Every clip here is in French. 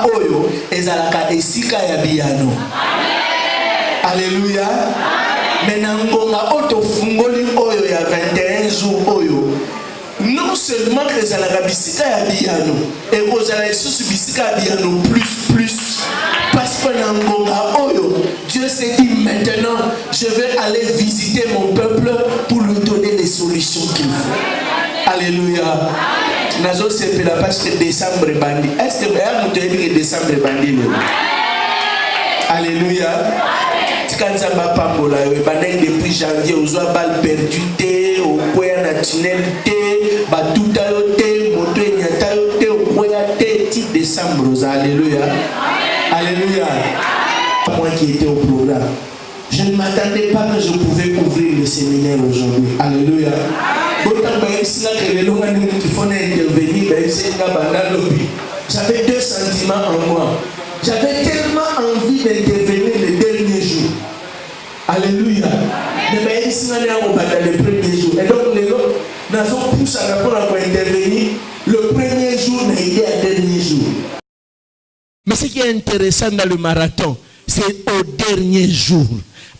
oyo ezalaka esika ya biyano. Alléluia. Maintenant ngonga oto fungoli oyo ya 21 jours oyo. Non seulement que ezalaka bisika ya biyano, et ozala lisusu bisika ya biyano plus. Parce que na ngonga oyo, Dieu s'est dit maintenant, je vais aller visiter mon peuple pour lui donner les solutions qu'il faut. Alléluia. Nazo sepela parce que décembre bandi. Est-ce que vous avez dit que décembre bandi? Alléluia. Tikanzamba pambola yo bandai depuis janvier ozo balle perdu te au koya na tunnel te batuta yo te moto nyata yo te au koya te ti décembre. Alléluia. Alléluia. Moi qui étais au programme, je ne m'attendais pas que je pouvais ouvrir le séminaire aujourd'hui. Alléluia. J'avais deux sentiments en moi. J'avais tellement envie d'intervenir les derniers jours. Alléluia. Mais le premier jour. Et donc, les autres, nous avons poussé à intervenir le premier jour, mais il y a le dernier jour. Mais ce qui est intéressant dans le marathon, c'est au dernier jour,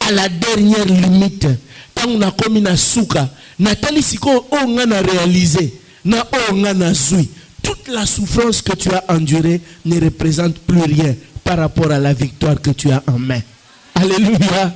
à la dernière limite. Quand on a commis na souka, Nathalie Siko, on a réalisé, on a zui. Toute la souffrance que tu as endurée ne représente plus rien par rapport à la victoire que tu as en main. Alléluia.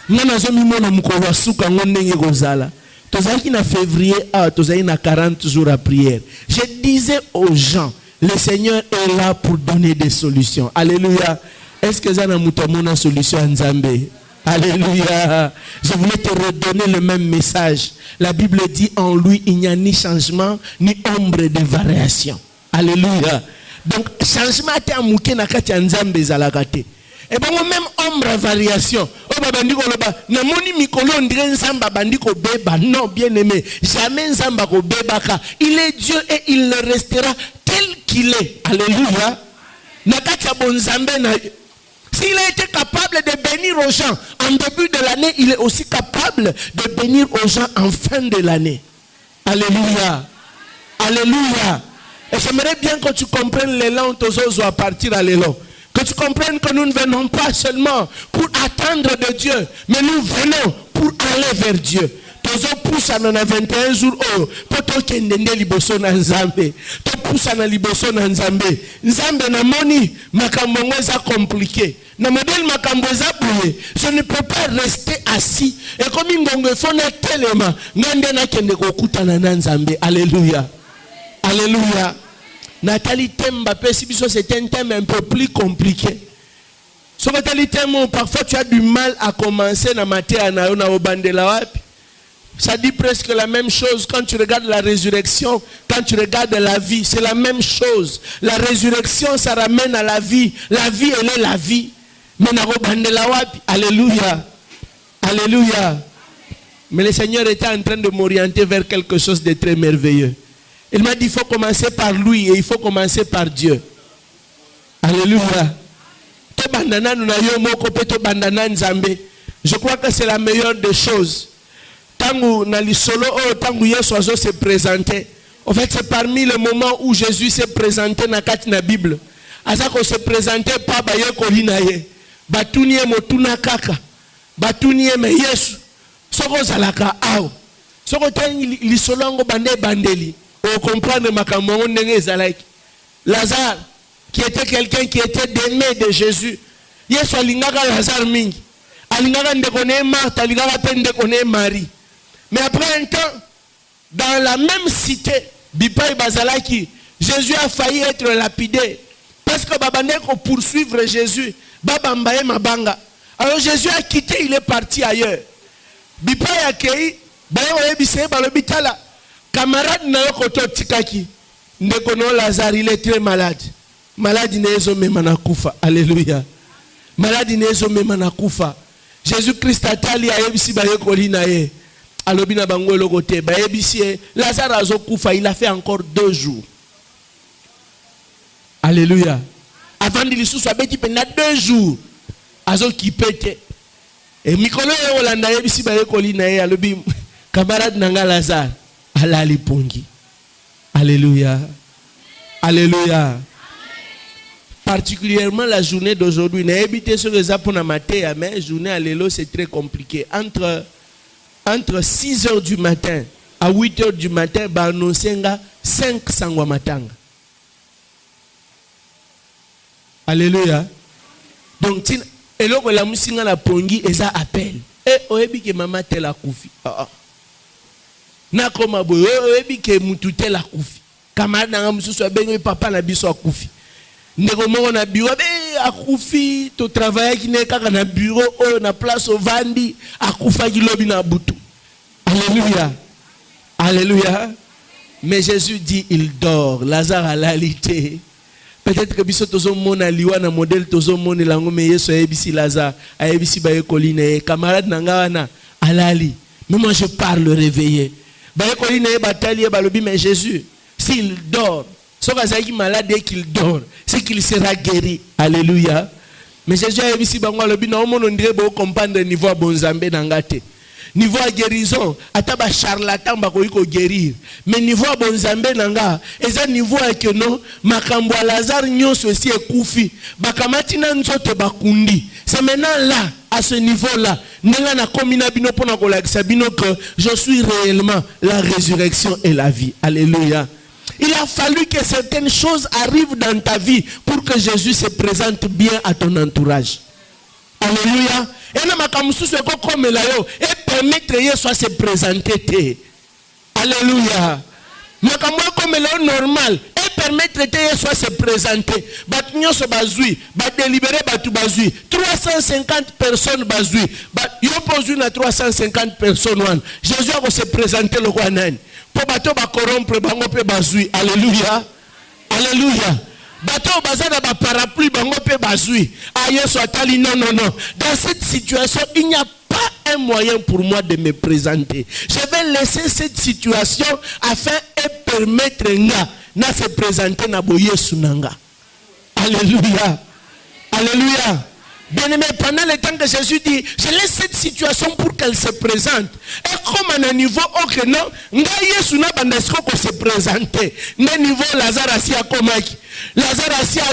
Nana zomi mona mukolo souka ngondenge gozala. Tozaki na février, tozaki na 40 jours à prière. Je disais aux gens, le Seigneur est là pour donner des solutions. Alléluia. Est-ce que ça n'a pas solution en Zambé? Alléluia. Je voulais te redonner le même message. La Bible dit en lui, il n'y a ni changement, ni ombre de variation. Alléluia. Donc, changement est à mouké na kati en Zambé zalakate. Et bon, même ombre de variation. Oh, babandiko loba. Na moni mikolo ondire nzamba bandiko beba. Non, bien aimé. Jamais nzamba ko bebaka. Il est Dieu et il le restera tel qu'il est. Alléluia. Na kati ya bonzambe na. S'il a été capable de bénir aux gens en début de l'année, il est aussi capable de bénir aux gens en fin de l'année. Alléluia. Alléluia. Et j'aimerais bien que tu comprennes l'élan tozozo à partir à l'élan. Que tu comprennes que nous ne venons pas seulement pour attendre de Dieu, mais nous venons pour aller vers Dieu. Tozo poussa na 21 jours poto kendende liboso na Nzambe. To poussa na liboso na Nzambe. Nzambe na moni makambo ngweza compliqué. Na modèle makambo za bouye. Je ne peux pas rester assis. Et comme ngongo fona telema ngande na kende kokutana na Nzambe. Alléluia. Alléluia. Nathalie Temba Pesibiso, c'est un thème un peu plus compliqué. Sur Nathalie Temba, parfois tu as du mal à commencer na matière na yona obandela wapi. Ça dit presque la même chose quand tu regardes la résurrection, quand tu regardes la vie, c'est la même chose. La résurrection, ça ramène à la vie. La vie, elle est la vie. Mais alléluia. Alléluia. Mais le Seigneur était en train de m'orienter vers quelque chose de très merveilleux. Il m'a dit, il faut commencer par lui et il faut commencer par Dieu. Alléluia. Je crois que c'est la meilleure des choses. Tangu nali solo tangu Yesu azo se présenter. En fait, c'est parmi les moments où Jésus s'est présenté na kati na Bible. Azako se présentait pas ba ye kolina ye. Batunie motuna kaka. Batunie me Yesu. Soko zalaka ao. Soko tangi li solongo bande bandeli. On comprend makambo ndenge zalaki. Lazare qui était quelqu'un qui était aimé de Jésus. Yesu alingaka Lazare mingi. Alingaka ndekone Marthe, alingaka pe ndekone Marie. Mais après un temps, dans la même cité, Bipai Bazalaki, Jésus a failli être lapidé. Parce que Babandeko poursuivre Jésus. Babambaye Mabanga. Alors Jésus a quitté, il est parti ailleurs. Bipai a accueilli, camarade Nayokoto Tikaki. Ndekono Lazare, il est très malade. Malade Nezo Memanakufa. Alléluia. Malade Nezo Memanakufa. Jésus-Christ a tali a yebisi bayekoli na ye. Alobina bango lokote ba yebisi Lazare azokufa, il a fait encore 2 jours. Alléluia. Avant de l'issue abeti pendant 2 jours. Azo kipete. Et mikolo ye olanda yebisi bayekoli na ye alobi camarade nanga Lazare alali pongi. Alléluia. Alléluia. particulièrement la journée d'aujourd'hui. N'a habité sur les apôtres matin, mais journée à l'élo, c'est très compliqué. Entre 6h du matin à 8h du matin, bah annoncer 5 sangwa matanga. Alléluia. Donc, et là, la musique la pongi et ça appelle. Et oebi que maman te la koufi. Na koma boyo oebi que mutu te la koufi. Camarade na musu so bengo papa na biso akoufi. Ndeko moko na bureau be akoufi to travailler ki ne kaka na bureau o na place au vandi akufa ki lobi na butu. Alléluia. Alléluia. Mais Jésus dit il dort. Lazare a l'alité. Peut-être que biso tozo mona liwa na modèle tozo mona lango me yeso ebisi Lazare a ebisi baye koline camarade nanga na alali. Mais moi je parle réveillé. Baye koline batali balobi mais Jésus s'il dort, sauf à qui malade et qu'il dort, c'est qu'il sera guéri. Alléluia. Mais Jésus a ebisi bango alobi na omono ndire bo comprendre niveau bonzambe nangate. Niveau à guérison, ataba charlatan bako yiko guérir. Mais niveau à bonzambe nanga, eza niveau à que non, makambo à Lazare nyonso aussi ekufi. Bakamatina nzoto bakundi. C'est maintenant là, à ce niveau-là, nenga na komina bino pona kolakisa bino que je suis réellement la résurrection et la vie. Alléluia. Il a fallu que certaines choses arrivent dans ta vie pour que Jésus se présente bien à ton entourage. Alléluia. Et na makamusu se ko komela yo et permettre Yesu à se présenter. Alléluia. Makamu komela normal et permettre Yesu à se présenter. Bat nyoso bazui, bat délibérer batu bazui. 350 personnes bazui. Bat yo pozu na 350 personnes wan. Jésus a se présenter le roi nani. Pour bato ba corrompre bango pe bazui. Alléluia. Alléluia. Bato bazana ba parapluie bango pe bazui. Yesu atali non. Dans cette situation, il n'y a pas un moyen pour moi de me présenter. Je vais laisser cette situation afin et permettre nga na se présenter na bo Yesu nanga. Alléluia. Alléluia. Bien-aimé, pendant le temps que Jésus dit, je laisse cette situation pour qu'elle se présente. Et comme à un niveau autre, non, nga Yesu na bandesko ko se présenter. Na niveau Lazare asia komaki. Lazare asia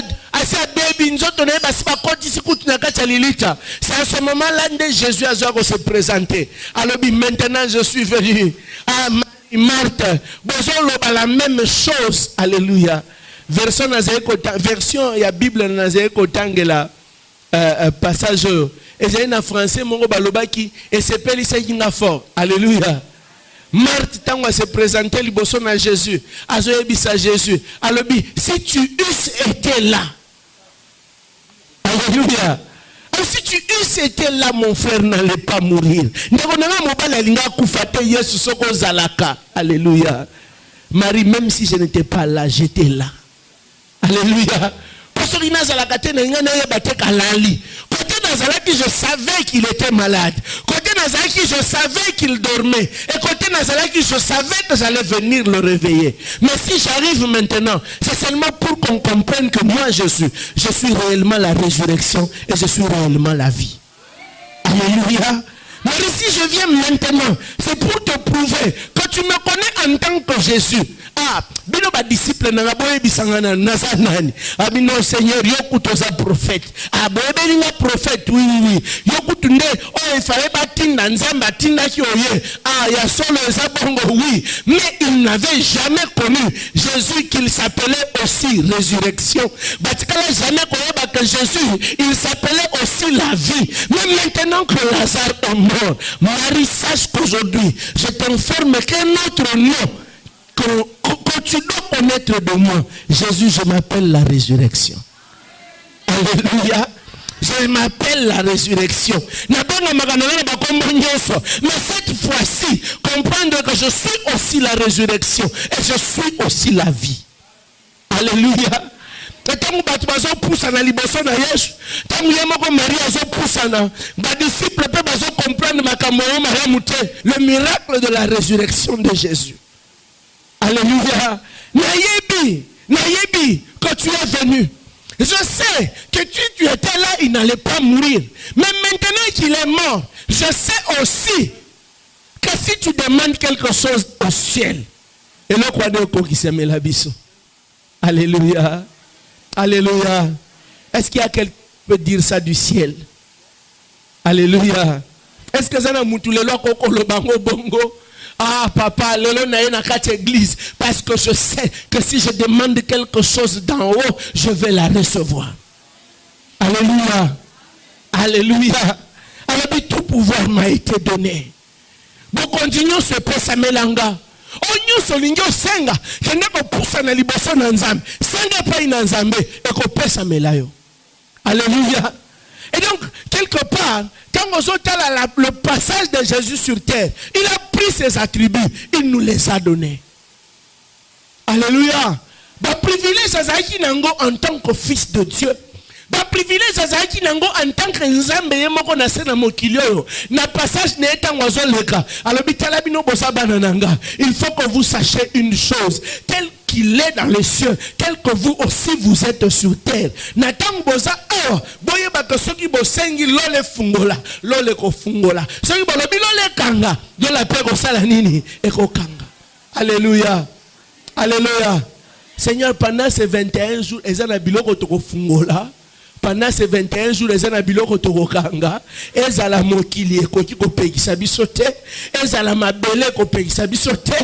baby nzoto na basi ba koti sikutu na kati lilita. C'est à ce moment-là que Jésus a se présenter. Alors maintenant je suis venu. Ah Marthe, besoin de la même chose. Alléluia. Version il y a Bible nazé kotangela. Passage et j'ai un français mon balobaki et c'est pelisa kinga fort. Alléluia. Marthe tango se présenter liboso na Jésus azoyebisa Jésus alobi si tu eusses été là. Alléluia. Si tu eusses été là mon frère n'allait pas mourir. Ndeko nanga mobala linga kufate Yesu soko zalaka. Alléluia. Marie, même si je n'étais pas là, j'étais là. Alléluia. Côté Nazaraki, je savais qu'il était malade. Côté Nazaraki, je savais qu'il dormait. Et côté Nazaraki, je savais que j'allais venir le réveiller. Mais si j'arrive maintenant, c'est seulement pour qu'on comprenne que moi je suis réellement la résurrection et je suis réellement la vie. Alléluia. Mais si je viens maintenant, c'est pour te prouver que tu me connais en tant que Jésus. Ah, bino ba disciple na boye bisangana nazanani. Abino Seigneur yokutoza prophète. Ah boye linga prophète oui. Yokutunde o efale batinda nzamba tinda ki oye. Ah ya solo ezabongo oui, mais il n'avait jamais connu Jésus qu'il s'appelait aussi résurrection. Batikala jamais connu que Jésus, il s'appelait aussi la vie. Mais maintenant que Lazare est mort, Marie sache qu'aujourd'hui, je t'informe qu'un autre nom que tu dois connaître de moi, Jésus, je m'appelle la résurrection. Alléluia. Je m'appelle la résurrection. Mais cette fois-ci, comprendre que je suis aussi la résurrection et je suis aussi la vie. Alléluia. Et tant que bazo poussa na liboso na Yesu, tant que Marie azo poussa na, ba disciple peut bazo comprendre makambo Mariam te, le miracle de la résurrection de Jésus. Alléluia. Nayebi, que tu es venu. Je sais que tu étais là, il n'allait pas mourir. Mais maintenant qu'il est mort, je sais aussi que si tu demandes quelque chose au ciel, et le croix de qui s'aime la biso. Alléluia. Alléluia. Est-ce qu'il y a quelqu'un qui peut dire ça du ciel? Alléluia. Est-ce que ça n'a moutou le loko le bango bongo? Ah papa, lelo na na kat église parce que je sais que si je demande quelque chose d'en haut, je vais la recevoir. Alléluia. Alléluia. Alors tout pouvoir m'a été donné. Vous continuez ce pesa melanga. Onyo solingo senga, kende ko poussa na liboso na nzambe. Senga pa ina nzambe e ko pesa melayo. Alléluia. Et donc, quelque part, quand on entend le passage de Jésus sur terre, il a pris ses attributs, il nous les a donnés. Alléluia. Le privilège en tant que fils de Dieu. Le privilège en tant que nzambe yemoko na sena mokilio. Na passage ne etant wazoleka. Alors bitala bino bosa banananga. Il faut que vous sachiez une chose. Tel qu'il est dans les cieux, tel que vous aussi vous êtes sur terre. Natang bosa oh, boye baka soki bosengi lole fungola, lole ko fungola. Soki bolobi lole kanga, de la paix ko sala nini e ko kanga. Alléluia. Alléluia. Seigneur, pendant ces 21 jours, ezana biloko to ko fungola. Pendant ces 21 jours, les ana biloko tokokanga, ezala mokili ekoki kopekisa biso te, ezala mabele kopekisa biso te,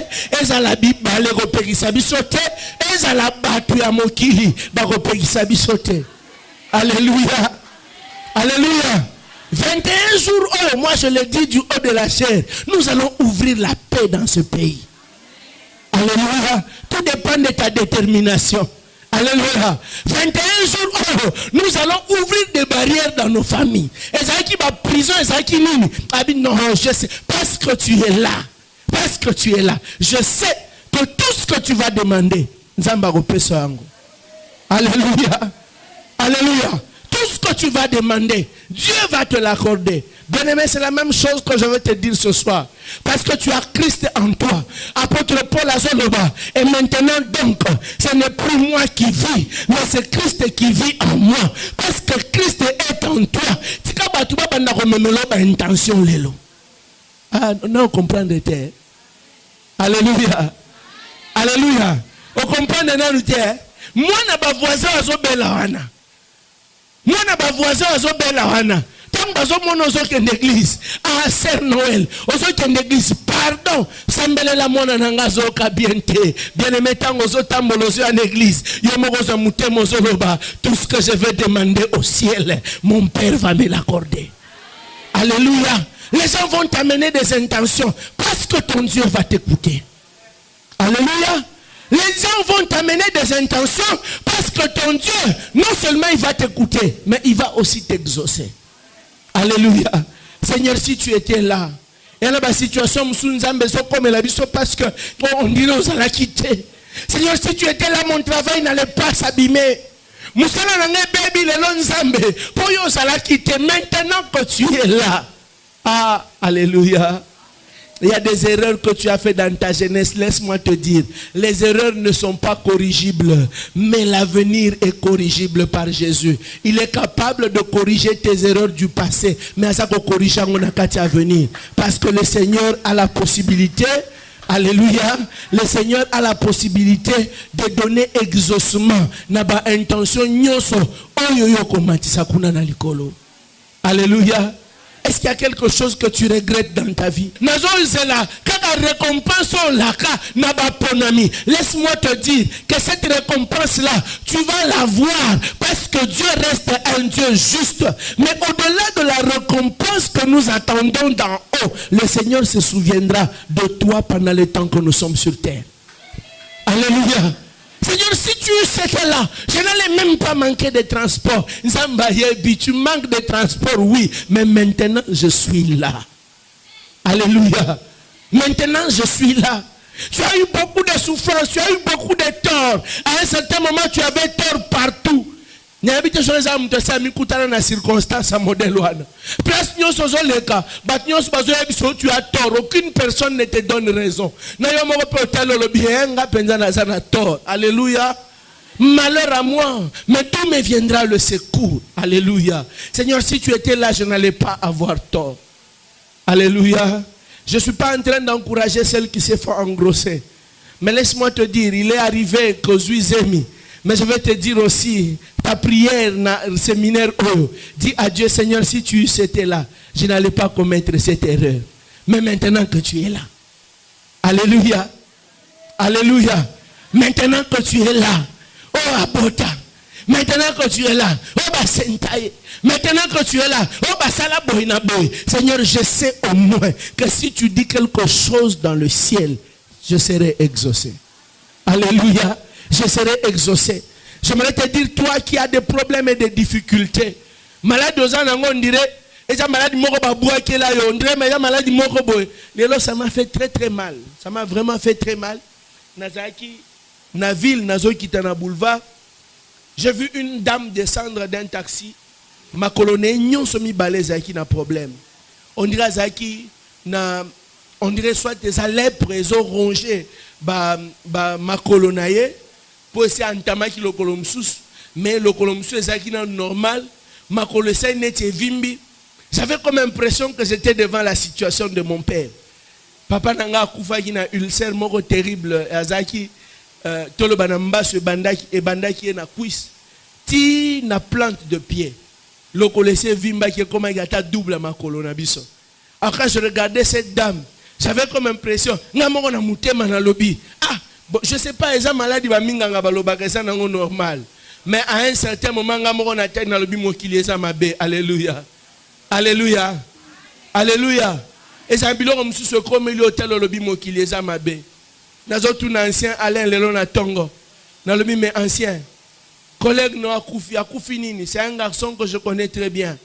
ezala bibale kopekisa biso te, ezala batu ya mokili bakopekisa biso te. Alléluia. Alléluia. 21 jours, oh, moi je le dis du haut de la chair, nous allons ouvrir la paix dans ce pays. Alléluia. Tout dépend de ta détermination. Alléluia. 21 jours, oh, nous allons ouvrir des barrières dans nos familles. Et ça qui va prison, et ça qui nous. Non, je sais. Parce que tu es là. Parce que tu es là. Je sais que tout ce que tu vas demander, alléluia. Alléluia. Tout ce que tu vas demander, Dieu va te l'accorder. Bien-aimé, c'est la même chose que je vais te dire ce soir. Parce que tu as Christ en toi. Apôtre Paul Azoloba. Et maintenant donc, ce n'est plus moi qui vis, mais c'est Christ qui vit en moi. Parce que Christ est en toi. Intention lelo. Ah, non, comprendre. Alléluia. Alléluia. On comprend maintenant. Moi, na ba voisin azobela wana. Moi, na ba voisin azobela wana. Tant que mon ozo qui est l'église, ah, Sœur Noël, ozo qui est l'église, pardon, sembele la mona nangazo kabiente, bien aimé tant ozo tambolozo en église, yomozo mutemo zoloba, tout ce que je vais demander au ciel, mon Père va me l'accorder. Alléluia. Les gens vont t'amener des intentions parce que ton Dieu va t'écouter. Alléluia. Les gens vont t'amener des intentions parce que ton Dieu, non seulement il va t'écouter, mais il va aussi t'exaucer. Alléluia. Seigneur, si tu étais là, et là, la situation, parce que on dirait aux la quitter. Seigneur, si tu étais là, mon travail n'allait pas s'abîmer. Maintenant que tu es là, ah, alléluia. Il y a des erreurs que tu as fait dans ta jeunesse. Laisse-moi te dire, les erreurs ne sont pas corrigibles, mais l'avenir est corrigible par Jésus. Il est capable de corriger tes erreurs du passé, mais à ça qu'on corrige à venir. Parce que le Seigneur a la possibilité, alléluia, le Seigneur a la possibilité de donner exaucement. Naba intention nyoso oyoyo komatisa kuna na likolo. Alléluia. Est-ce qu'il y a quelque chose que tu regrettes dans ta vie? Laisse-moi te dire que cette récompense-là, tu vas la voir parce que Dieu reste un Dieu juste. Mais au-delà de la récompense que nous attendons d'en haut, le Seigneur se souviendra de toi pendant le temps que nous sommes sur terre. Alléluia. Seigneur, si tu étais là, je n'allais même pas manquer de transport. Tu manques de transport, oui, mais maintenant je suis là. Alléluia. Maintenant je suis là. Tu as eu beaucoup de souffrance, tu as eu beaucoup de tort. À un certain moment, tu avais tort partout. Circonstance modèle. Tu as tort. Aucune personne ne te donne raison. Alléluia. Malheur à moi, mais tout me viendra le secours. Alléluia. Seigneur, si tu étais là, je n'allais pas avoir tort. Alléluia. Je ne suis pas en train d'encourager celle qui s'est fait engrosser. Mais laisse-moi te dire, il est arrivé que Zuizemi, Mais je vais te dire aussi, ta prière, le séminaire, dis à Dieu, Seigneur, si tu étais là, je n'allais pas commettre cette erreur. Mais maintenant que tu es là, alléluia, alléluia, maintenant que tu es là, oh Abota, maintenant que tu es là, oh Basentaye, maintenant que tu es là, oh Basala Bohinaboy, Seigneur, je sais au moins que si tu dis quelque chose dans le ciel, je serai exaucé. Alléluia. Je serai exaucé. J'aimerais te dire, toi qui as des problèmes et des difficultés, malade aux ans, on dirait, et ça malade moko baboua qui est là, on dirait, mais malade moko boy. Lélo, ça m'a fait très très mal. Ça m'a vraiment fait très mal. Nazaki, na ville, nazo qui na boulevard, j'ai vu une dame descendre d'un taxi. Ma colonne, nyon somi balé zaki na problème. On dirait zaki na, on dirait soit des lèpres, ils ont rongé ma colonnaye. Pour essayer d'entamer le colomsus, mais le colomsus est normal. Ma colossée n'était vimbi. J'avais comme impression que j'étais devant la situation de mon père. Papa nanga kufa qui na ulcère moko terrible. Azaki tolo banamba se bandaki et bandaki na cuisse. Ti na plante de pied. Le colossé vimba qui est comme un gâteau double à ma colonne biso. Après je regardais cette dame, j'avais comme impression nga moko na mutema na lobby. Ah, bon, je ne sais pas, les malades sont normal. Mais à un certain moment, alléluia. Alléluia. Alléluia. Et ça biloko se comme le hôtel lobby mokileza mabe. Nazo tout ancien Alain Lelo na Tongo. Na lobby mais ancien. Collègue no akufi nini, c'est un garçon que je connais très bien.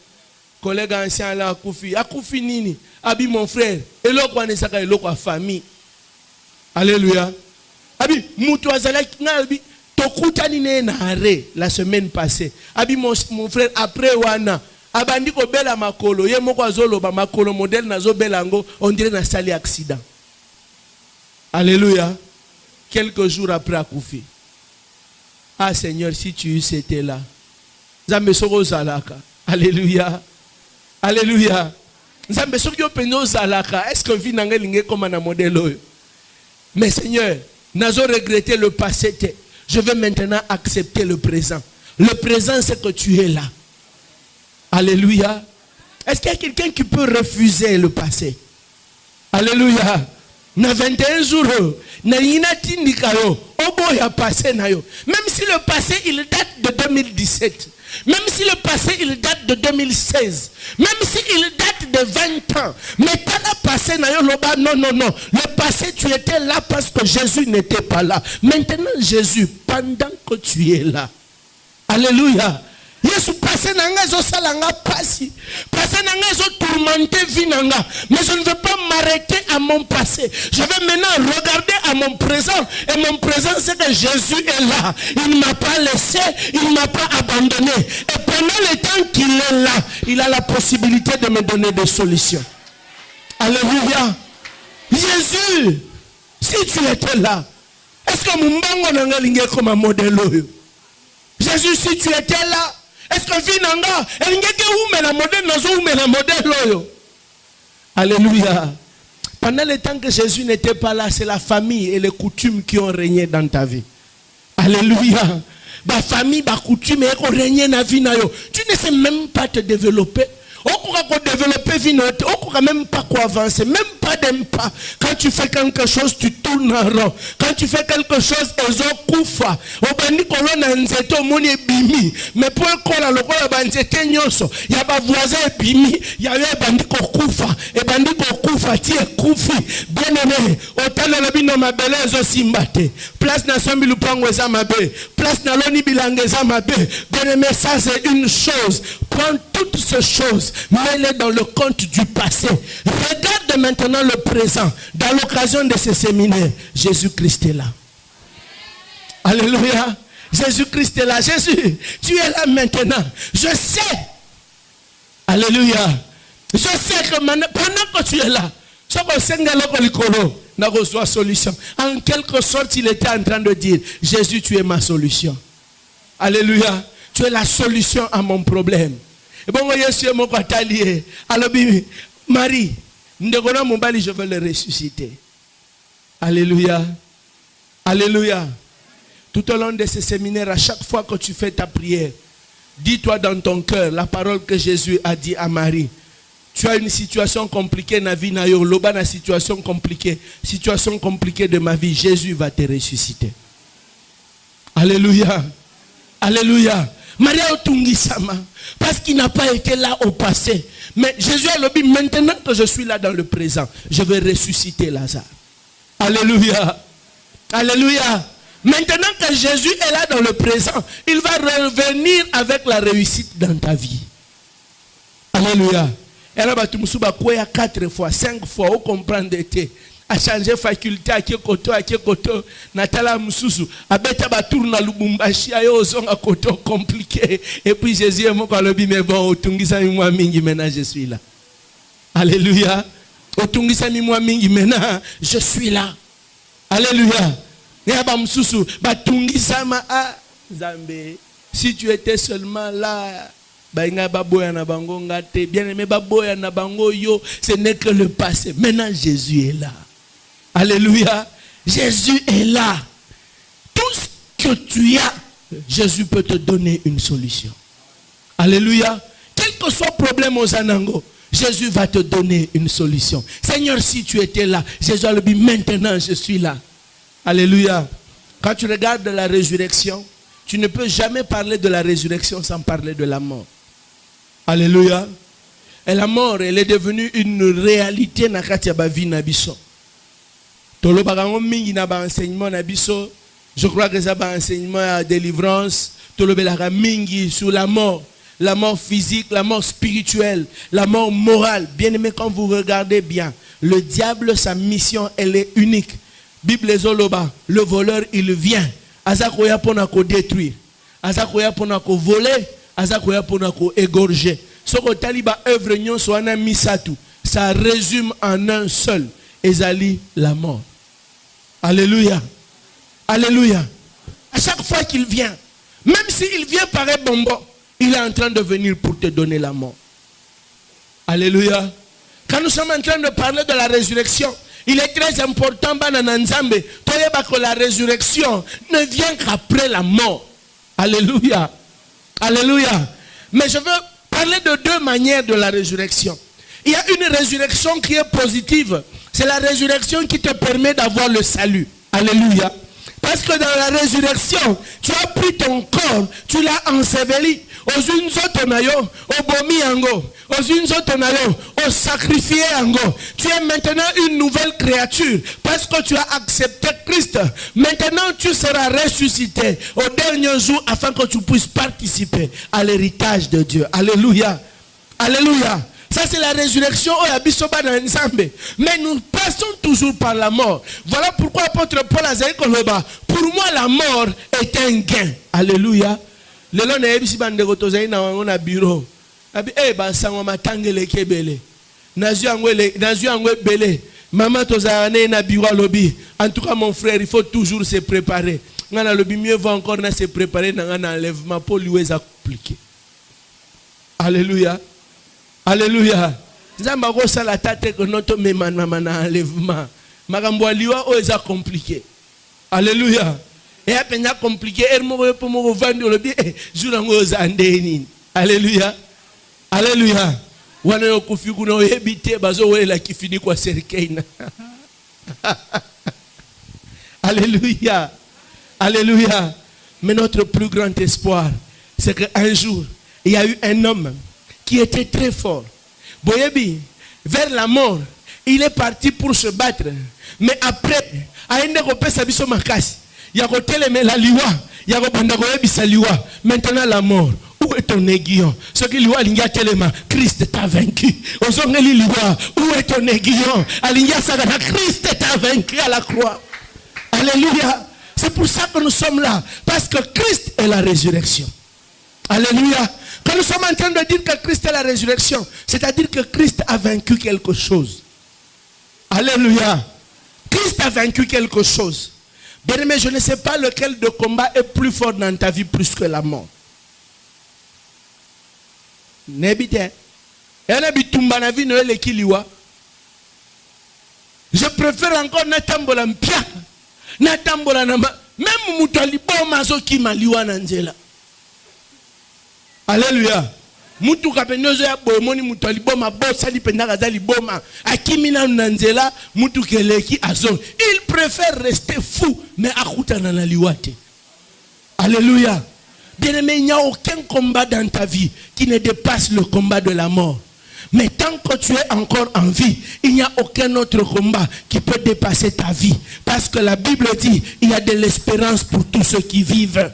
Collègue ancien là akufi nini. Abi mon frère, et l'autre on est ça l'autre famille. Alléluia. Abi mutu azalaki ngalbi tokutani ne na arrêt la semaine passée. Abi mon frère après wana abandi ko bela makolo ye moko azoloba makolo modèle nazo belango on dirait na sali accident. Alléluia. Quelques jours après akufi. Ah Seigneur, si tu étais là. Zambe soko zalaka. Alléluia. Alléluia. Zambe soko peno zalaka. Est-ce que vie nanga linge comme un modèle? Mais Seigneur, n'azo regretté le passé. Je veux maintenant accepter le présent. Le présent, c'est que tu es là. Alléluia. Est-ce qu'il y a quelqu'un qui peut refuser le passé? Alléluia. Na 21 jours, na inati ndikayo, obo ya passé na yo. Même si le passé il date de 2017, même si le passé il date de 2016, même si il date de 20 ans, mais pas la passé na yo loba, non, non, non. Le passé tu étais là parce que Jésus n'était pas là. Maintenant Jésus, pendant que tu es là, alléluia. Yesu passé nanga zo salanga pasi. Passé nanga zo tourmenter vie nanga. Mais je ne veux pas m'arrêter à mon passé. Je vais maintenant regarder à mon présent. Et mon présent c'est que Jésus est là. Il ne m'a pas laissé, il ne m'a pas abandonné. Et pendant le temps qu'il est là, il a la possibilité de me donner des solutions. Alléluia. Jésus, si tu étais là, est-ce que Mumbango nanga lingé comme un modèle? Jésus, si tu étais là, est-ce que Vinanga, alléluia. Pendant le temps que Jésus n'était pas là, c'est la famille et les coutumes qui ont régné dans ta vie. Alléluia. La famille, la coutume et ont régné dans ta vie. Tu ne sais même pas te développer. On peut développer vie, on peut même pas quoi avancer, même pas d'un pas. Quand tu fais quelque chose, tu tournes en rond. Quand tu fais quelque chose, ils ont koufa. Au bandi kolona nzeto moni bimi. Mais pour un kola le kola banzete nyonso, il y a pas voisin bimi, il y a eu bandi ko koufa. Et bandi ko koufa tie koufi. Bien aimé, autant de la bino ma belle zo simbate. Place na sombi lupango za mabe. Place na loni bilange za mabe. Bien aimé, ça c'est une chose. Prends toutes ces choses. Mets-les dans le compte du passé. Regarde maintenant le présent. Dans l'occasion de ce séminaire, Jésus-Christ est là. Alléluia. Jésus-Christ est là. Jésus, tu es là maintenant. Je sais. Alléluia. Je sais que pendant que tu es là, solution. En quelque sorte, il était en train de dire, Jésus, tu es ma solution. Alléluia. Tu es la solution à mon problème. Et bon, alors, Marie, je veux le ressusciter. Alléluia. Alléluia. Tout au long de ces séminaires, à chaque fois que tu fais ta prière, dis-toi dans ton cœur la parole que Jésus a dit à Marie. Tu as une situation compliquée dans la vie, loba na situation compliquée de ma vie, Jésus va te ressusciter. Alléluia. Alléluia. Maria Otungisama, parce qu'il n'a pas été là au passé. Mais Jésus a dit, maintenant que je suis là dans le présent, je vais ressusciter Lazare. Alléluia. Alléluia. Maintenant que Jésus est là dans le présent, il va revenir avec la réussite dans ta vie. Alléluia. Et là, tu me souviens 4 fois, 5 fois, vous comprenez, a changé faculté à Kyoto, Natala Mususu, a bêta tourne à Lubumbashi, a yozon à Koto compliqué. Et puis Jésus est mon kalobi, mais bon, Otungisa mi moi mingi maintenant je suis là. Alléluia. Otungisa mi moi mingi maintenant je suis là. Alléluia. Et aba Mususu, batungisa ma a Zambé. Si tu étais seulement là. Bien aimé, ce n'est que le passé. Maintenant, Jésus est là. Alléluia. Jésus est là. Tout ce que tu as, Jésus peut te donner une solution. Alléluia. Quel que soit le problème aux Anango, Jésus va te donner une solution. Seigneur, si tu étais là, Jésus a dit, maintenant je suis là. Alléluia. Quand tu regardes la résurrection, tu ne peux jamais parler de la résurrection sans parler de la mort. Alléluia. Et la mort, elle est devenue une réalité dans la vie de Nabiso. Je crois que ça va enseignement à délivrance. Sur la mort physique, la mort spirituelle, la mort morale. Bien aimé, quand vous regardez bien, le diable, sa mission, elle est unique. Bible Zoloba, le voleur, il vient. Azakoya pour nous détruire. Azakoya pour nous voler. Azakoya pour nous égorger. Ce que taliba œuvre nyon soit un misatu. Ça résume en un seul. Ezali la mort. Alléluia. Alléluia. À chaque fois qu'il vient, même s'il vient par un bonbon, il est en train de venir pour te donner la mort. Alléluia. Quand nous sommes en train de parler de la résurrection, il est très important que la résurrection ne vient qu'après la mort. Alléluia. Alléluia. Mais je veux parler de 2 manières de la résurrection. Il y a une résurrection qui est positive. C'est la résurrection qui te permet d'avoir le salut. Alléluia. Parce que dans la résurrection, tu as pris ton corps, tu l'as enseveli. Aux une zotonayo, au bomi ango, aux une zotonayo, au sacrifié ango. Tu es maintenant une nouvelle créature parce que tu as accepté Christ. Maintenant, tu seras ressuscité au dernier jour afin que tu puisses participer à l'héritage de Dieu. Alléluia. Alléluia. Ça, c'est la résurrection. Mais nous passons toujours par la mort. Voilà pourquoi l'apôtre Paul a dit que pour moi, la mort est un gain. Alléluia. Le long de l'ébisi bande gotozaï na wangona bureau. Abi ba sangwa matangele kebele. Nazu angwe bele. Maman tozane na bureau lobby. En tout cas mon frère, il faut toujours se préparer. Ngana lobby mieux va encore na se préparer na ngana enlèvement pour lui est compliqué. Alléluia. Alléluia. Nzamba ko sala tate ko noto mema na enlèvement. Makambo liwa o est compliqué. Alléluia. Et à peine compliqué, alléluia. Alléluia. Alléluia. Alléluia. Mais notre plus grand espoir, c'est qu'un jour, il y a eu un homme qui était très fort. Boyebi, vers la mort, il est parti pour se battre. Mais après, à une maintenant la mort. Où est ton aiguillon? Ce qui lui a tellement, Christ t'a vaincu. Où est ton aiguillon? Christ t'a vaincu à la croix. Alléluia. C'est pour ça que nous sommes là. Parce que Christ est la résurrection. Alléluia. Quand nous sommes en train de dire que Christ est la résurrection, c'est-à-dire que Christ a vaincu quelque chose. Alléluia. Christ a vaincu quelque chose. Bien aimé, je ne sais pas lequel de combat est plus fort dans ta vie plus que la mort. Je préfère encore Natambola Mpia. Natambola Nama. Même Moutali Boma Zoki Maliwa Nanzela. Alléluia. Mutu kapenozo ya boyemoni mutu aliboma bosa lipenda za liboma akimina nanzela mutu keleki azon. Il préfère rester fou mais akutana na liwate. Alléluia. Bien-aimé, il n'y a aucun combat dans ta vie qui ne dépasse le combat de la mort. Mais tant que tu es encore en vie, il n'y a aucun autre combat qui peut dépasser ta vie. Parce que la Bible dit, il y a de l'espérance pour tous ceux qui vivent.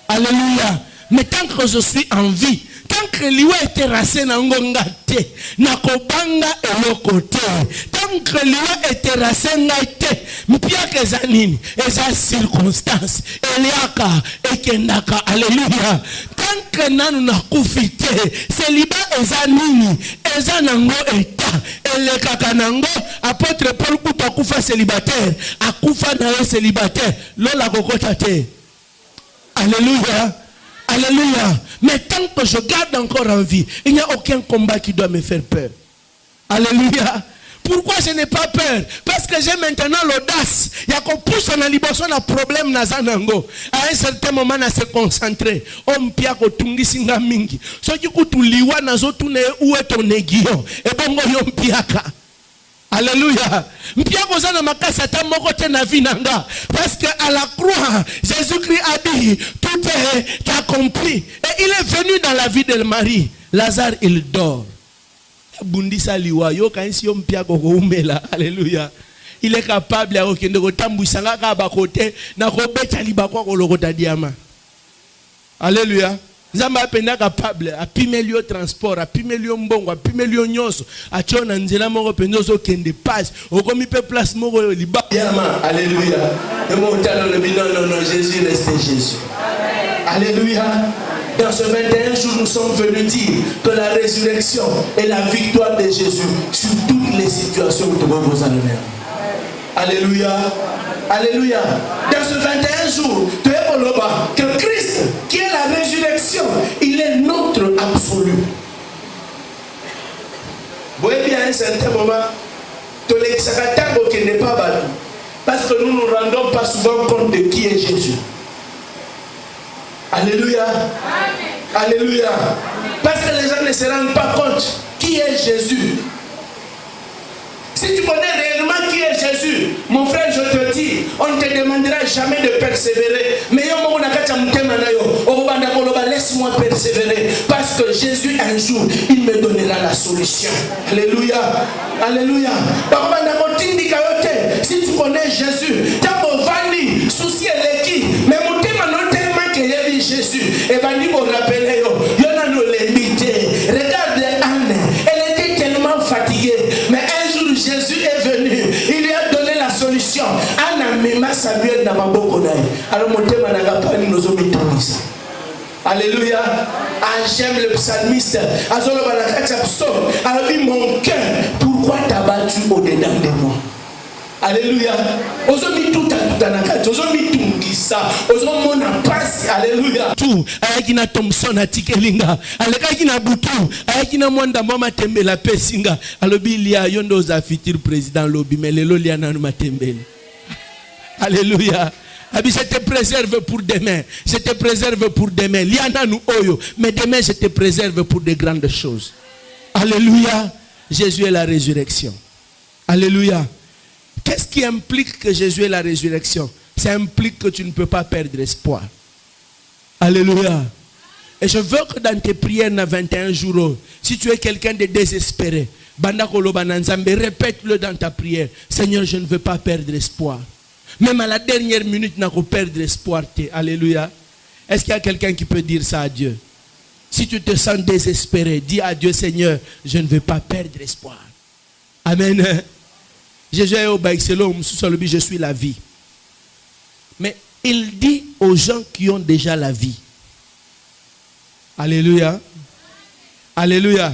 Alléluia. Mais tant que je suis en vie, tant que liwa est terrassé na ngonga te, na kobanga eloko te, tant que liwa est terrassé na te, mpia kezanini, eza circonstance, eliaka, ekendaka, alléluia. Tant que nanu na kufite, celiba eza nini, eza nango eta, elekaka nango, apôtre Paul kuta kufa célibataire, akufa na yo célibataire, lola kokota te. Alléluia. Alléluia. Mais tant que je garde encore en vie, il n'y a aucun combat qui doit me faire peur. Alléluia. Pourquoi je n'ai pas peur? Parce que j'ai maintenant l'audace. Il y a qu'on pousse en libération un problème nazanango. À un certain moment, on se concentrer. On pia ko tungi singa mingi. So qui kutu liwa nazo tune où est ton aiguillon? Et bon yon piaka. Alléluia. Parce qu'à la croix, Jésus-Christ a dit, tout est accompli. Et il est venu dans la vie de Marie. Lazare, il dort. Alléluia. Il est capable de alléluia. Zamba apenda capable a pimelio transport a pimelio mbongo a pimelio nyonso a chona nzela moko pendozo kende passe okomi pe place moko liba yama alléluia et mon talent le non Jésus reste Jésus. Alléluia. Dans ce 21 jours, nous sommes venus dire que la résurrection est la victoire de Jésus sur toutes les situations que vous allez faire. Alléluia. Alléluia. Dans ce 21 jours, tu es au loba que Christ, qui est la résurrection, il est notre absolu. Vous voyez bien à un certain moment, tu n'est pas battu. Parce que nous ne nous rendons pas souvent compte de qui est Jésus. Alléluia. Amen. Alléluia. Parce que les gens ne se rendent pas compte qui est Jésus. Si tu connais réellement qui est Jésus, mon frère, je te dis, on ne te demandera jamais de persévérer. Mais laisse-moi persévérer. Parce que Jésus, un jour, il me donnera la solution. Alléluia. Alléluia. Si tu connais Jésus, tu as souci et l'équipe. Mais mon thème, tellement qu'il y a Jésus. Et va dire, on rappelle, regarde Anne, elle était tellement fatiguée. Mais un jour, Jésus est venu. Il lui a donné la solution. Anna Mima Samuel n'a pas beaucoup d'aide. Alors, mon thème, n'a pas dit nos hommes. Alléluia. J'aime le psalmiste. Alors, mon cœur, pourquoi t'as battu au-dedans de moi? Alléluia. Ozomi tout à ozomi tungisa, ozomi na passe. Alléluia. Tout avec na Thompson atikelinga, avec na butu, avec na mwanda mama tembela pesinga. Alobi lia yondo za futur président lobi melelo lia na matembele. Alléluia. Abi je te préserve pour demain. Je te préserve pour demain. Liana nous oyo, mais demain je te préserve pour de grandes choses. Alléluia. Jésus est la résurrection. Alléluia. Qu'est-ce qui implique que Jésus est la résurrection? Ça implique que tu ne peux pas perdre espoir. Alléluia. Et je veux que dans tes prières dans 21 jours, si tu es quelqu'un de désespéré, répète-le dans ta prière. Seigneur, je ne veux pas perdre espoir. Même à la dernière minute, je ne veux pas perdre espoir. Alléluia. Est-ce qu'il y a quelqu'un qui peut dire ça à Dieu? Si tu te sens désespéré, dis à Dieu, Seigneur, je ne veux pas perdre espoir. Amen. Jésus est au Baïxelo, je suis la vie. Mais il dit aux gens qui ont déjà la vie. Alléluia. Alléluia.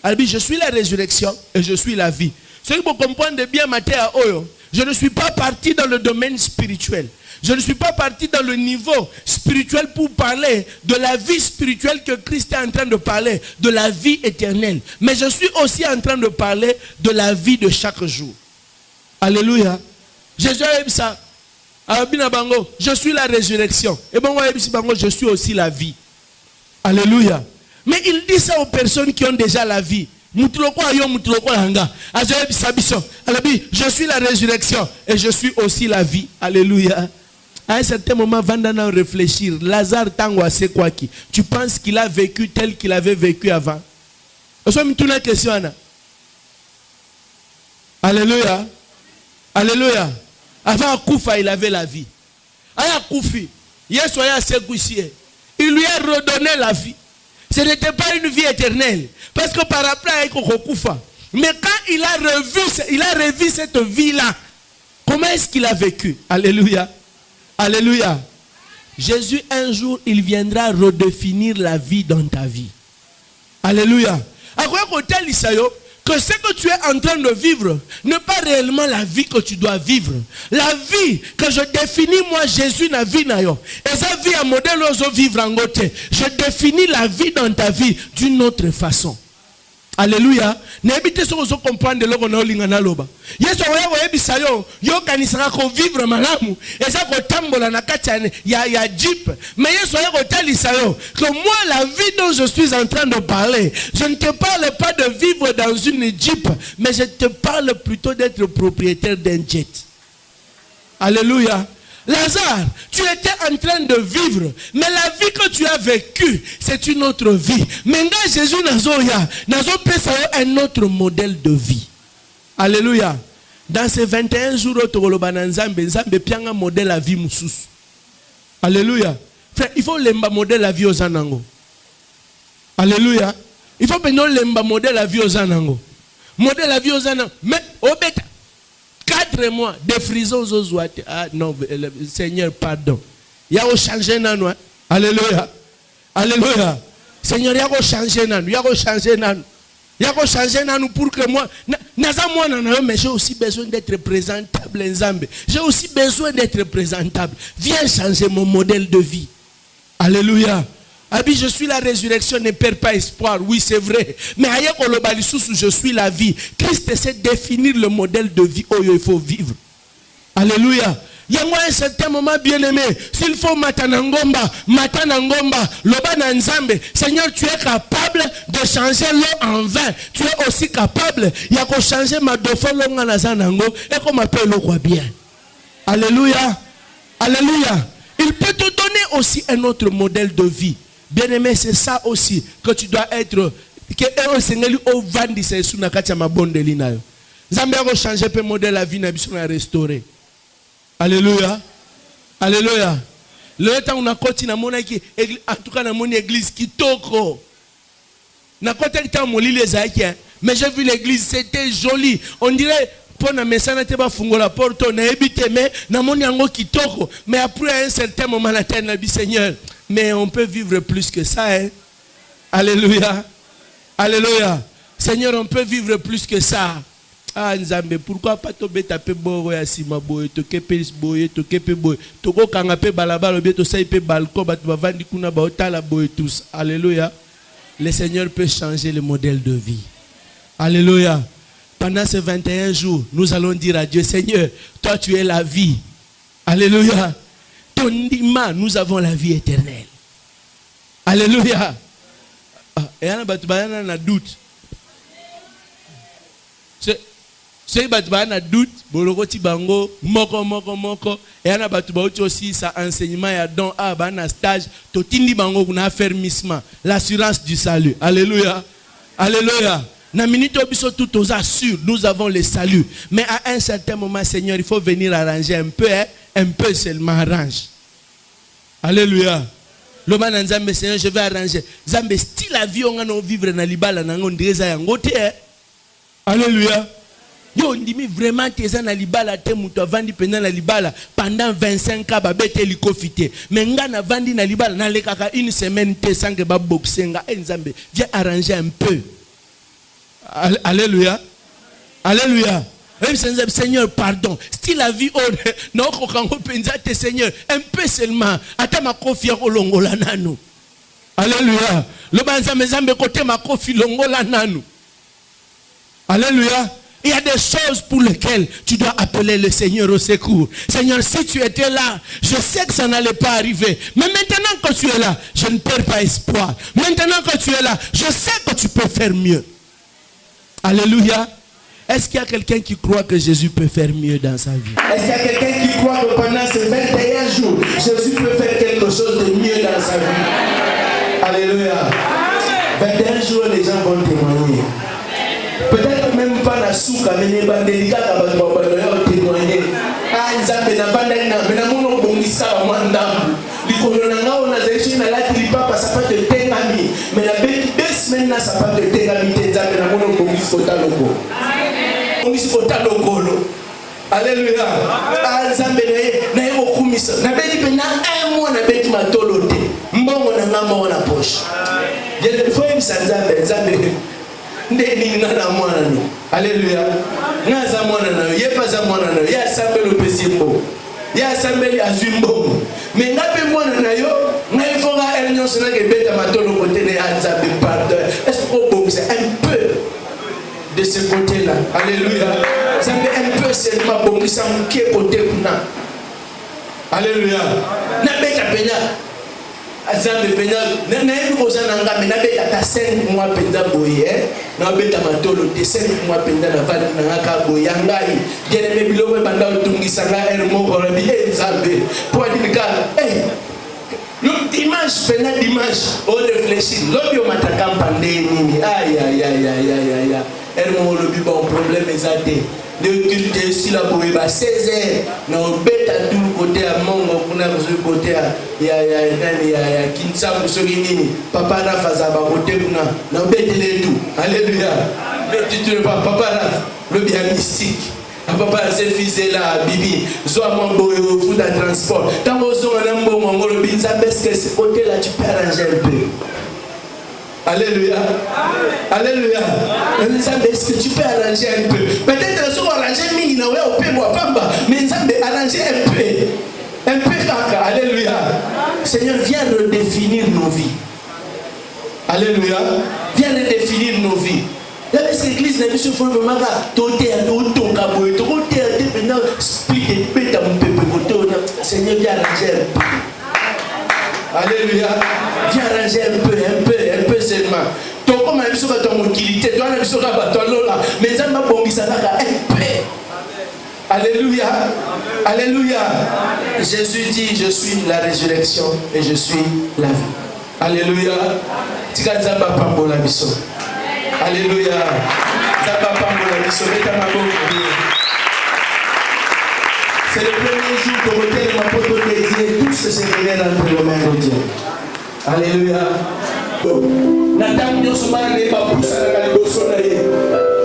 Alors, je suis la résurrection et je suis la vie. Ce que vous comprenez bien, je ne suis pas parti dans le domaine spirituel. Je ne suis pas parti dans le niveau spirituel pour parler de la vie spirituelle que Christ est en train de parler, de la vie éternelle. Mais je suis aussi en train de parler de la vie de chaque jour. Alléluia. Jésus aime ça. Je suis la résurrection. Et bon, je suis aussi la vie. Alléluia. Mais il dit ça aux personnes qui ont déjà la vie. Je suis la résurrection et je suis aussi la vie. Alléluia. À un certain moment, Vandana réfléchir. Lazare Tango, c'est quoi qui? Tu penses qu'il a vécu tel qu'il avait vécu avant? Alléluia. Alléluia. Avant Koufa, il avait la vie. Aya Koufi, il lui a redonné la vie. Ce n'était pas une vie éternelle. Parce que par rapport à Koufa, mais quand il a revu cette vie-là, comment est-ce qu'il a vécu? Alléluia. Alléluia. Jésus, un jour, il viendra redéfinir la vie dans ta vie. Alléluia. Que ce que tu es en train de vivre n'est pas réellement la vie que tu dois vivre. La vie que je définis, moi, Jésus n'a vie na yo. Et sa vie à modèle oso vivre en côté. Je définis la vie dans ta vie d'une autre façon. Alléluia. N'habitez ce que vous comprenez de l'eau na olingana loba. Yeso oya oyebisa yo yo kanisaka ko vivre malamu. Et ça ko tambola na kati ya jeep. Mais yeso oya ko talisa yo que moi la vie dont je suis en train de parler, je ne te parle pas de vivre dans une jeep, mais je te parle plutôt d'être propriétaire d'un jet. Alléluia. Lazare, tu étais en train de vivre, mais la vie que tu as vécue, c'est une autre vie. Maintenant, Jésus n'a pas un autre modèle de vie. Alléluia. Dans ces 21 jours, Nzambe pianga modèle la vie moussous. Alléluia. Frère, il faut lemba modèle la vie aux anango. Alléluia. Il faut penser lemba modèle la vie aux anango. Modèle la vie aux anango. Mais au bêta. 4 mois de frisons aux oies. Ah non, Seigneur, pardon. Il y a changé nan. Alléluia. Alléluia. Seigneur, il y a changé nan. Il y a changé nan. Il y a changé nan pour que moi. Mais j'ai aussi besoin d'être présentable en Zambie. J'ai aussi besoin d'être présentable. Viens changer mon modèle de vie. Alléluia. Abi, je suis la résurrection, ne perds pas espoir. Oui, c'est vrai. Mais je suis la vie. Christ essaie de définir le modèle de vie où il faut vivre. Alléluia. Il y a un certain moment, bien aimé. S'il faut matanangomba, loba na nzambe. Seigneur, tu es capable de changer l'eau en vin. Tu es aussi capable. Il y a qu'à changer ma dofolonga na zanango et qu'on m'appelle le roi bien. Alléluia. Alléluia. Il peut te donner aussi un autre modèle de vie. Bien aimé, c'est ça aussi que tu dois être. Que un Seigneur au vandi c'est sous na katia mabonde lina yo. Zambia va changer pe modèle la vie na biso na restaurer. Alléluia. Alléluia. Le temps on a continué na mona ki en tout cas na moni église kitoko. Na côté temps mon lit les aïki. Mais j'ai vu l'église, c'était joli. On dirait pour na mesana te ba fungola porto na ebite mais na moni yango kitoko. Mais après un certain moment la terre na bi Seigneur. Mais on peut vivre plus que ça. Hein? Alléluia. Alléluia. Seigneur, on peut vivre plus que ça. Ah, Nzambe, pourquoi pas te taper boy ya sima boy, to kepe boy, to kepe boy. To go kangape balabala bien to saipe balcon, bat vandi kuna ba otala boy tous. Alléluia. Le Seigneur peut changer le modèle de vie. Alléluia. Pendant ces 21 jours, nous allons dire à Dieu, Seigneur, toi tu es la vie. Alléluia. Nous avons la vie éternelle. Alléluia. Et on a doute. C'est un doute. Bolokoti bango moko. Et on a aussi ça enseignement et don un stage. Totindi bango un affermissement. L'assurance du salut. Alléluia. Alléluia. Na minute obiso tout aux assure. Nous avons le salut. Mais à un certain moment, Seigneur, il faut venir arranger un peu. Un peu seulement arrange. Alléluia. Le man Nzambe Seigneur, je vais arranger. Nzambe style la vie on a vivre na libala na ngondire za yangote. Alléluia. Yo ndimi vraiment teza na libala te muto avandi pendant na libala pendant 25 ans babete likofité. Mais nga na vandi na libala na lekaka une semaine te sange ba boxenga. Nzambe, viens arranger un peu. Alléluia. Alléluia. Seigneur, pardon. Si la vie, non, Seigneur, un peu seulement. Attends ma confiance au longola nanu. Alléluia. Le banzambe côté ma confiance longola nanu. Alléluia. Il y a des choses pour lesquelles tu dois appeler le Seigneur au secours. Seigneur, si tu étais là, je sais que ça n'allait pas arriver. Mais maintenant que tu es là, je ne perds pas espoir. Maintenant que tu es là, je sais que tu peux faire mieux. Alléluia. Est-ce qu'il y a quelqu'un qui croit que Jésus peut faire mieux dans sa vie? Est-ce qu'il y a quelqu'un qui croit que pendant ces 21 jours, Jésus peut faire quelque chose de mieux dans sa vie? Alléluia. 21 jours, les gens vont témoigner. Peut-être même pas la souka, mais les bandélicats vont témoigner. Ah, ils ont n'a pas d'ailleurs, mais la mono bongisa à moi d'âme. Les colonels, on a des gens là qui ne pas ça pas de tengami. Mais la bête 2 semaines là, ça pas de tengami, t'es à la mono bongisa au taloko. Bongisa au taloko. Alléluia. Ah, Zambé, n'a eu au commis. N'a pas dit pendant un mois, n'a pas dit ma tolote. Mbongo n'a pas mon poche. Il faut une Zambé. Alléluia. Naza mwana na ye paza mwana na ya sambelo pesimbo. Ya sambeli azwimbo. Mais ngape mwana na yo, ngai fonga elnyon sona ke beta matolo côté ne anzabe pardon. Est-ce qu'on peut c'est un peu de ce côté-là. Alléluia. Ça fait un peu seulement bon qui s'en qui côté kuna. Alléluia. Na beta penya. Azambe penya na yebi kozana ngame na beta ta 5 mois penza boye na beta matolo de 5 mois penza na vali na ngaka boye ngai gene me biloko banda utungisa nga er mo ko rabi ezambe pour dire le dimanche pena dimanche on réfléchit l'obio mataka pandémie aïe aïe aïe aïe aïe er mo le bi bon problème ezate le culte si la boye ba 16h na beta tout côté à mongo kuna côté ya kinsa musogi nini papa Rafa za ba côté kuna na betele tout alléluia mais tu ne pas papa Rafa le bien mystique papa c'est fils là bibi zo mon boye au foot de transport tant ozo na mbongo ngolo binza parce que ce côté là tu peux arranger un peu. Alléluia. Alléluia. Est-ce que tu peux arranger un peu? Peut-être que tu peux arranger mais arranger un peu. Un peu caca. Alléluia. Seigneur, viens redéfinir nos vies. Alléluia. Viens redéfinir nos vies. Parce que l'église n'a pas fait vraiment Seigneur, viens arranger un peu. Alléluia. Viens arranger un peu seulement. Ton comme un peu ton utilité, toi un peu ton lola, mais ça m'a bon ça un peu. Alléluia. Alléluia. Jésus dit, je suis la résurrection et je suis la vie. Alléluia. Tikazamba pambola biso. Alléluia. Zamba pambola biso. C'est le premier jour pour lequel ma pote désire tout ce Seigneur entre les mains de Dieu. Alléluia. Nathan Dieu se barre les babous à la galerie.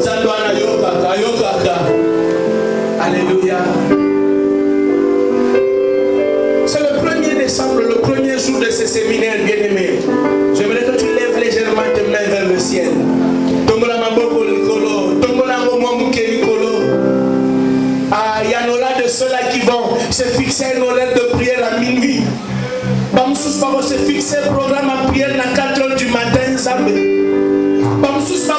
Zandouana yoga. Alléluia. C'est le 1er décembre, le premier jour de ce séminaire bien-aimé. J'aimerais que tu lèves légèrement tes mains vers le ciel. Tombola maboko likolo, tombola momuke likolo. Ah, il y en aura de ceux-là qui vont se fixer un horaire de prière à minuit. Bamsous va se fixer un programme à prière à 4h du matin. Bamsous va